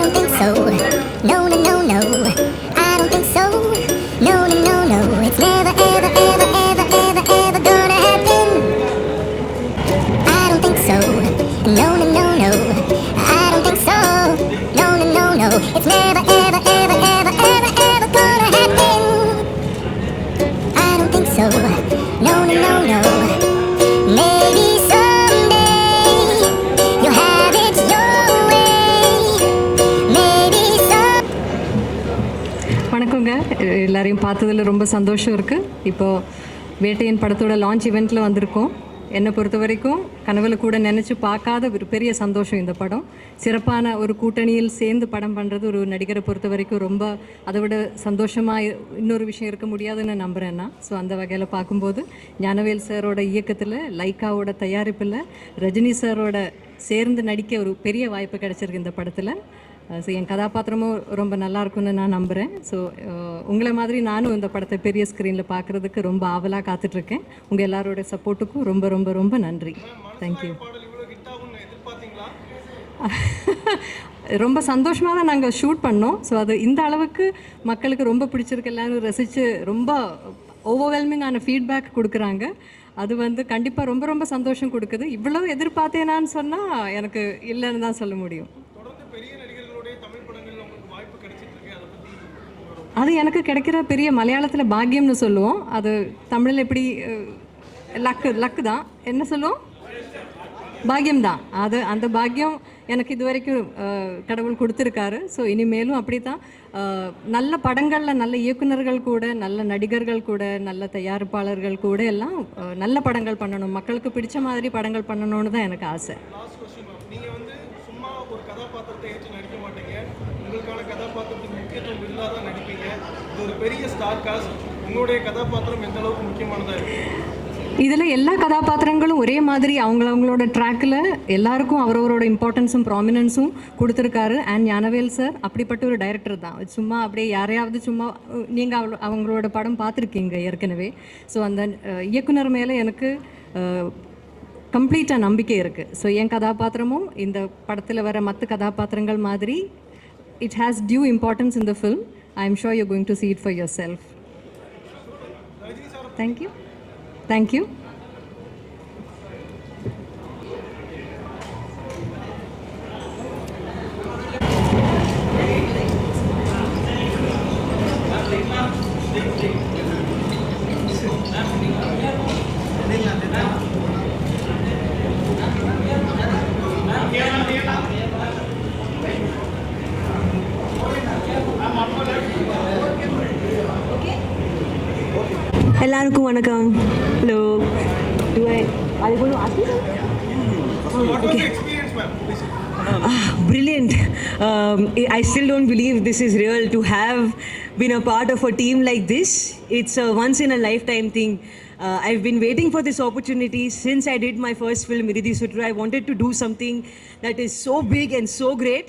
don't think so. No, no, no, no. I don't think so. No, no, no, no. It's never, ever, ever, ever, ever, ever gonna happen. I don't think so. No, no, no, no. I don't think so. No, no, no, no. It's never, ever, ever, ever, ever, ever gonna happen. I don't think so. No, no, no, no. Maybe someday you'll have it your way. Maybe some. வணக்கங்க. எல்லாரையும் பார்த்ததில் ரொம்ப சந்தோஷம் இருக்குது. இப்போது வேட்டையன் படத்தோட launch ஈவெண்ட்டில் வந்திருக்கோம். என்னை பொறுத்த வரைக்கும் கனவுல கூட நினச்சி பார்க்காத ஒரு பெரிய சந்தோஷம் இந்த படம். சிறப்பான ஒரு கூட்டணியில் சேர்ந்து படம் பண்ணுறது ஒரு நடிகரை பொறுத்த வரைக்கும் ரொம்ப அதை விட சந்தோஷமாக இன்னொரு விஷயம் இருக்க முடியாதுன்னு நம்புகிறேன்னா. ஸோ அந்த வகையில் பார்க்கும்போது ஞானவேல் சாரோட இயக்கத்தில், லைக்காவோட தயாரிப்பில், ரஜினி சாரோட சேர்ந்து நடிக்க ஒரு பெரிய வாய்ப்பு கிடச்சிருக்கு இந்த படத்தில். ஸோ என் கதாபாத்திரமும் ரொம்ப நல்லா இருக்கும்னு நான் நம்புகிறேன். ஸோ உங்களை மாதிரி நானும் இந்த படத்தை பெரிய ஸ்க்ரீனில் பார்க்குறதுக்கு ரொம்ப ஆவலாக காத்துட்ருக்கேன். உங்கள் எல்லாரோட சப்போர்ட்டுக்கும் ரொம்ப ரொம்ப ரொம்ப நன்றி. தேங்க்யூ. ரொம்ப சந்தோஷமாக தான் நாங்கள் ஷூட் பண்ணோம். ஸோ அது இந்த அளவுக்கு மக்களுக்கு ரொம்ப பிடிச்சிருக்கு, எல்லாரும் ரசித்து ரொம்ப ஓவர்வெல்மிங்கான ஃபீட்பேக் கொடுக்குறாங்க. அது வந்து கண்டிப்பாக ரொம்ப ரொம்ப சந்தோஷம் கொடுக்குது. இவ்வளோ எதிர்பார்த்தேனான்னு சொன்னால் எனக்கு இல்லைன்னு தான் சொல்ல முடியும். அது எனக்கு கிடைக்கிற பெரிய மலையாளத்தில் பாக்கியம்னு சொல்லுவோம். அது தமிழில் எப்படி லக்கு தான் என்ன சொல்லுவோம், பாக்கியம்தான். அது அந்த பாக்கியம் எனக்கு இது வரைக்கும் கடவுள் கொடுத்துருக்காரு. ஸோ இனிமேலும் அப்படி தான் நல்ல படங்களில் நல்ல இயக்குநர்கள் கூட, நல்ல நடிகர்கள் கூட, நல்ல தயாரிப்பாளர்கள் கூட எல்லாம் நல்ல படங்கள் பண்ணணும், மக்களுக்கு பிடிச்ச மாதிரி படங்கள் பண்ணணும்னு தான் எனக்கு ஆசை. நீங்கள் வந்து சும்மா ஒரு கதாபாத்திரத்தை ஏற்று நடிக்க மாட்டீங்க, உங்களுக்கான கதாபாத்திரத்துக்கு முக்கியத்துவம் இல்லாத நடிப்பீங்க. இது ஒரு பெரிய ஸ்டார் காஸ்ட். உங்களுடைய கதாபாத்திரம் எந்த அளவுக்கு முக்கியமானதாக இருக்குது? இதில் எல்லா கதாபாத்திரங்களும் ஒரே மாதிரி அவங்களோட ட்ராக்கில் எல்லாருக்கும் அவரவரோட இம்பார்ட்டன்ஸும் ப்ராமினன்ஸும் கொடுத்துருக்காரு. அண்ட் ஞானவேல் சார் அப்படிப்பட்ட ஒரு டைரக்டர் தான். சும்மா அப்படியே யாரையாவது சும்மா நீங்கள் அவங்களோட படம் பார்த்துருக்கீங்க ஏற்கனவே. ஸோ அந்த இயக்குனர் மேலே எனக்கு கம்ப்ளீட்டாக நம்பிக்கை இருக்குது. ஸோ என் கதாபாத்திரமும் இந்த படத்தில் வர மற்ற கதாபாத்திரங்கள் மாதிரி it has due importance in the film. I am sure you're going to see it for yourself. Thank you. Thank you. எல்லாருக்கும் வணக்கம். Hello. Are you going to ask me something? What was the experience, ma'am? Brilliant. I still don't believe this is real. To have been a part of a team like this, it's a once in a lifetime thing. I've been waiting for this opportunity since I did my first film, Iridhi Sutru. I wanted to do something that is so big and so great,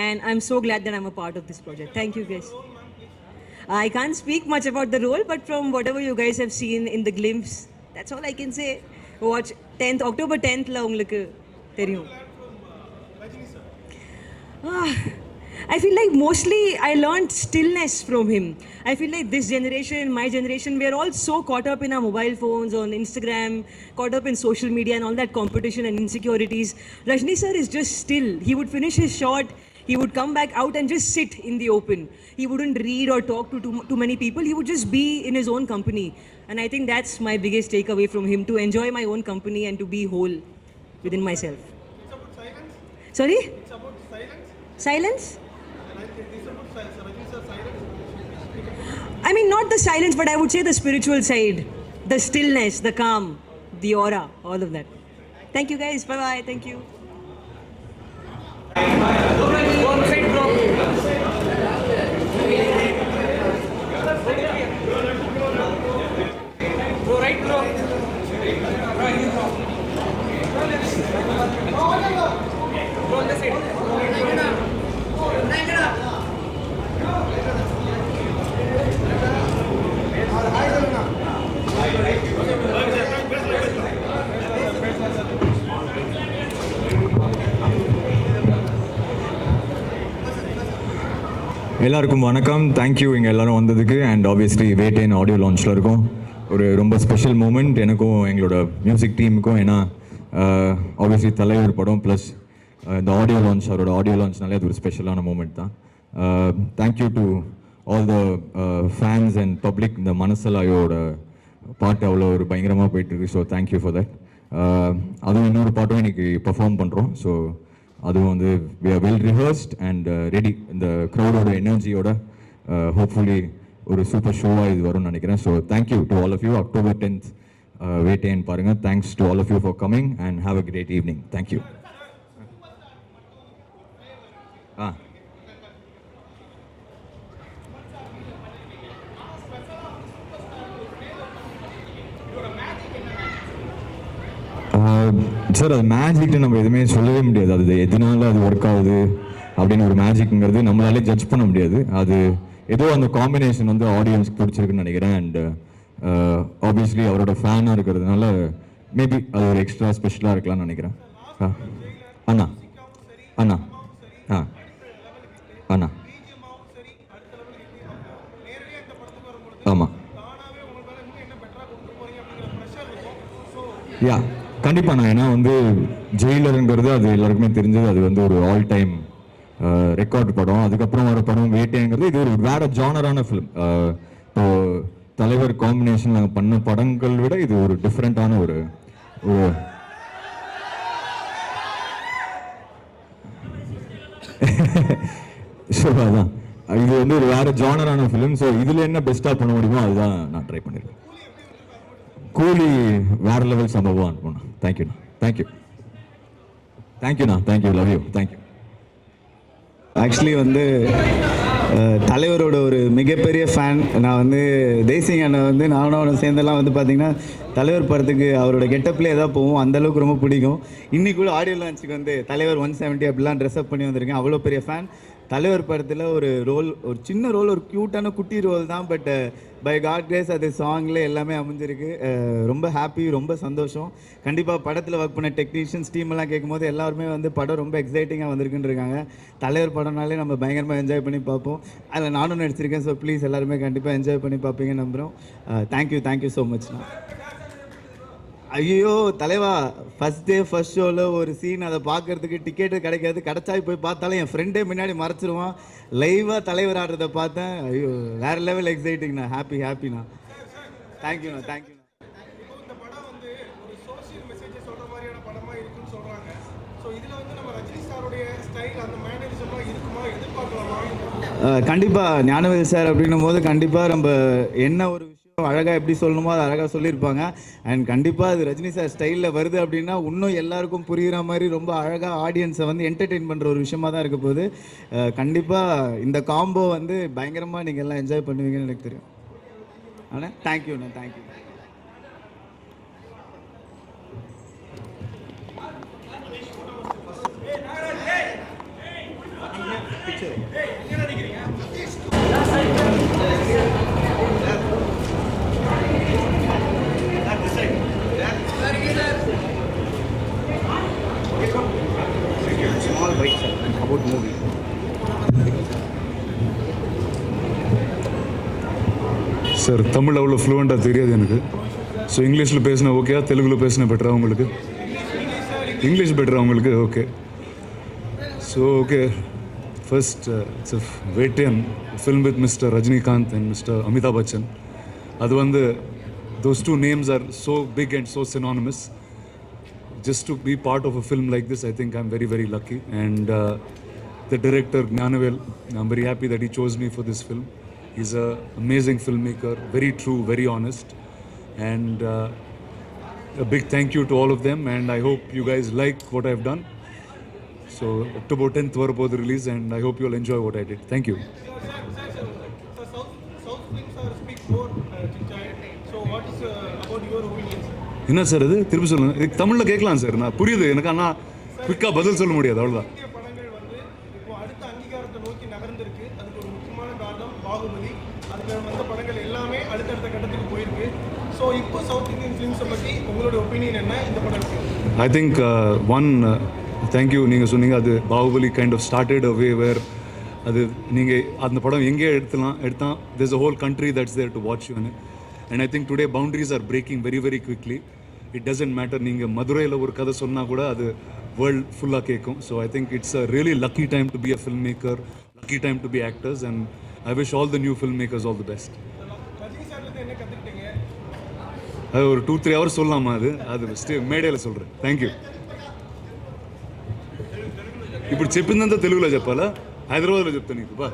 and I'm so glad that I'm a part of this project. Thank you guys. I can't speak much about the role, but from whatever you guys have seen in the glimpse, that's all I can say. Watch October 10th la ungalku theriyum. I feel like mostly I learned stillness from him. I feel like this generation, my generation, we are all so caught up in our mobile phones, on Instagram, caught up in social media and all that competition and insecurities. Rajni sir is just still. He would finish his shot, he would come back out and just sit in the open. He wouldn't read or talk to too many people. He would just be in his own company. And I think that's my biggest takeaway from him, to enjoy my own company and to be whole within myself. It's about silence. Sorry? It's about silence. Silence? It's about silence. I mean, not the silence, but I would say the spiritual side, the stillness, the calm, the aura, all of that. Thank you guys. Bye-bye. Thank you. எல்லாருக்கும் வணக்கம். Thank you இங்கே எல்லோரும் வந்ததுக்கு. And obviously வேட்டைன் audio லான்ச்சில் இருக்கும். ஒரு ரொம்ப special moment எனக்கும் எங்களோட மியூசிக் டீமுக்கும். ஏன்னா ஆப்வியஸ்லி தலைவர் படம் ப்ளஸ் இந்த ஆடியோ லான்ச், அவரோட ஆடியோ லான்ச்னாலே அது ஒரு ஸ்பெஷலான மூமெண்ட் தான். Thank you to all the fans and public. இந்த மனசலாயோட பாட்டு அவ்வளோ ஒரு பயங்கரமாக போயிட்டுருக்கு. So thank you for that. அதுவும் இன்னொரு பாட்டும் இன்னைக்கு பர்ஃபார்ம் பண்ணுறோம். ஸோ அதுவும் வந்து we are well rehearsed and ready. இந்த க்ரௌடோட எனர்ஜியோட ஹோப்ஃபுல்லி ஒரு சூப்பர் ஷோவாக இது வரும்னு நினைக்கிறேன். So thank you to all of you. October 10th Vettaiyan பாருங்கள். Thanks to all of you for coming and have a great evening. Thank you. Sir, அது மேஜிக்னு நம்ம எதுவுமே சொல்லவே முடியாது. அது எதனால அது ஒர்க் ஆகுது அப்படின்னு ஒரு மேஜிக்ங்கிறது நம்மளாலே ஜட்ஜ் பண்ண முடியாது. அது ஏதோ அந்த காம்பினேஷன் வந்து ஆடியன்ஸ்க்கு பிடிச்சிருக்குன்னு நினைக்கிறேன். அண்ட் ஆப்வியஸ்லி அவரோட ஃபேனாக இருக்கிறதுனால மேபி அது ஒரு எக்ஸ்ட்ரா ஸ்பெஷலாக இருக்கலாம்னு நினைக்கிறேன். அண்ணா அண்ணா அண்ணா ஆமாம். யா, கண்டிப்பாக. நான் ஏன்னா வந்து ஜெயிலருங்கிறது அது எல்லாருக்குமே தெரிஞ்சது. அது வந்து ஒரு ஆல் டைம் ரெக்கார்டு படம். அதுக்கப்புறம் வர படம் வேட்டைங்கிறது இது ஒரு வேற ஜானரான ஃபிலிம். இப்போ தலைவர் காம்பினேஷன் நாங்கள் பண்ண படங்கள் விட இது ஒரு டிஃப்ரெண்ட்டான ஒரு ஸோ அதான் இது வந்து ஒரு வேற ஜானரான ஃபிலிம். ஸோ இதில் என்ன பெஸ்ட்டாக பண்ண முடியுமோ அதுதான் நான் ட்ரை பண்ணியிருக்கேன். கூலி வேற லெவல் சம்பவம் அனுப்பணும். தேங்க்யூண்ணா. தேங்க்யூ. தேங்க்யூண்ணா. Thank you. Love you. Thank you. Actually வந்து தலைவரோட ஒரு மிகப்பெரிய ஃபேன் நான். வந்து தேசிங் அண்ணன் வந்து நானும் அவனை சேர்ந்தெல்லாம் வந்து பார்த்திங்கன்னா தலைவர் படத்துக்கு அவரோட கெட்டப்லேயே ஏதாவது போவோம். அந்தளவுக்கு ரொம்ப பிடிக்கும். இன்றைக்கி கூட ஆடியோ லான்ச்சுக்கு வந்து தலைவர் 170 அப்படிலாம் ட்ரெஸ்அப் பண்ணி வந்திருக்கேன். அவ்வளோ பெரிய ஃபேன். தலைவர் படத்தில் ஒரு ரோல், ஒரு சின்ன ரோல், ஒரு க்யூட்டான குட்டி ரோல் தான். பட் பை காட் கிரேஸ் அது சாங்கில் எல்லாமே அமைஞ்சிருக்கு. ரொம்ப ஹாப்பி, ரொம்ப சந்தோஷம். கண்டிப்பாக படத்தில் ஒர்க் பண்ண டெக்னீஷியன்ஸ் டீமெல்லாம் கேட்கும்போது எல்லாருமே வந்து படம் ரொம்ப எக்ஸைட்டிங்காக வந்திருக்குன்னு இருக்காங்க. தலைவர் படம்னாலே நம்ம பயங்கரமாக என்ஜாய் பண்ணி பார்ப்போம். அதில் நானும் நடிச்சிருக்கேன். ஸோ ப்ளீஸ் எல்லாருமே கண்டிப்பாக என்ஜாய் பண்ணி பார்ப்பீங்கன்னு நம்புகிறோம். தேங்க்யூ. தேங்க்யூ ஸோ மச்ண்ணா. ஐயோ தலைவா, ஃபஸ்ட் டே ஃபஸ்ட் ஷோவில் ஒரு சீன், அதை பார்க்கறதுக்கு டிக்கெட்டு கிடைக்காது. கிடச்சாய் போய் பார்த்தாலும் என் ஃப்ரெண்டே முன்னாடி மறைச்சிருவான். லைவாக தலைவர் ஆடுறதை பார்த்தேன். ஐயோ வேறு லெவல் எக்ஸைட்டிங்ண்ணா. ஹாப்பிண்ணா. தேங்க்யூண்ணா. தேங்க்யூண்ணா. இந்த படம் வந்து ஒரு சோஷியல் மெசேஜை சொல்கிற மாதிரியான படமாக இருக்குன்னு சொல்கிறாங்க. ஸோ இதில் வந்து நம்ம ரஜினி சாருடைய ஸ்டைல், அந்த மேனரிசமாக இருக்குமா, எதிர்பார்க்கலாமா? கண்டிப்பாக ஞானவேல் சார் அப்படின்னும் போது கண்டிப்பாக நம்ம என்ன ஒரு விஷயம் அழகாக எப்படி சொல்லணுமோ அது அழகாக சொல்லியிருப்பாங்க. அண்ட் கண்டிப்பாக அது ரஜினி சார் ஸ்டைலில் வருது அப்படின்னா இன்னும் எல்லாருக்கும் புரிகிற மாதிரி ரொம்ப அழகாக ஆடியன்ஸை வந்து என்டர்டெயின் பண்ணுற ஒரு விஷயமாக தான் இருக்க போகுது. கண்டிப்பாக இந்த காம்போ வந்து பயங்கரமாக நீங்கள் எல்லாம் என்ஜாய் பண்ணுவீங்கன்னு எனக்கு தெரியும். ஆனால் தேங்க்யூண்ணா. Thank you. about movie. Sir, Tamil அவ்வளோ ஃப்ளூவெண்ட்டாக தெரியாது எனக்கு. ஸோ இங்கிலீஷில் பேசினா ஓகேயா, தெலுங்கில் பேசினா பெட்டரா உங்களுக்கு? இங்கிலீஷ் பெட்டரா உங்களுக்கு? Okay. So okay, first it's Vettaiyan film with mister Rajinikanth and mister Amitabh Bachchan. அது வந்து those two names are so big and so synonymous. Just to be part of a film like this, I think I'm very, very lucky. And the director, Gnanavel, I'm very happy that he chose me for this film. He's an amazing filmmaker, very true, very honest. And a big thank you to all of them. And I hope you guys like what I've done. So October 10th, we're the release, and I hope you'll enjoy what I did. Thank you. South films are speak more so what is about your opinions? என்ன sir இது? திருப்பி சொல்லுங்கள். இதுக்கு தமிழில் கேட்கலாம் sir, நான் புரியுது எனக்கு. ஆனால் குயிக்காக பதில் சொல்ல முடியாது, அவ்வளோதான். இந்திய படங்கள் வந்து இப்போ அடுத்த அங்கீகாரத்தை நோக்கி நகர்ந்திருக்கு. அதுக்கு ஒரு முக்கியமான காரணம் பாகுபலி. அதுக்கு வந்த படங்கள் எல்லாமே அடுத்தடுத்த கட்டத்துக்கு போயிருக்கு. ஸோ இப்போ சவுத் இந்தியன் ஃபிலிம்ஸை பற்றி உங்களோட ஒப்பீனியன் என்ன இந்த படத்துக்கு? I think one thank you. நீங்கள் சொன்னீங்க அது Baahubali kind of started a way where அது நீங்கள் அந்த படம் எங்கே எடுத்தால் there's a whole country that's there to watch you in it. And I think today boundaries are breaking very very quickly. It doesn't matter நீங்கள் மதுரையில் ஒரு கதை சொன்னால் கூட அது வேர்ல்ட் ஃபுல்லாக கேட்கும். So I think it's a really lucky time to be a film maker, lucky time to be actors, and I wish all the new film makers all the best. அது ஒரு 2-3 hours சொல்லலாமா? அது మేడేలో சொல்கிறேன். Thank you. ఇప్పుడు చెప్పిందంతా తెలుగులో చెప్పాలా? హైదరాబాద్లో చెప్తాను నీకు బా.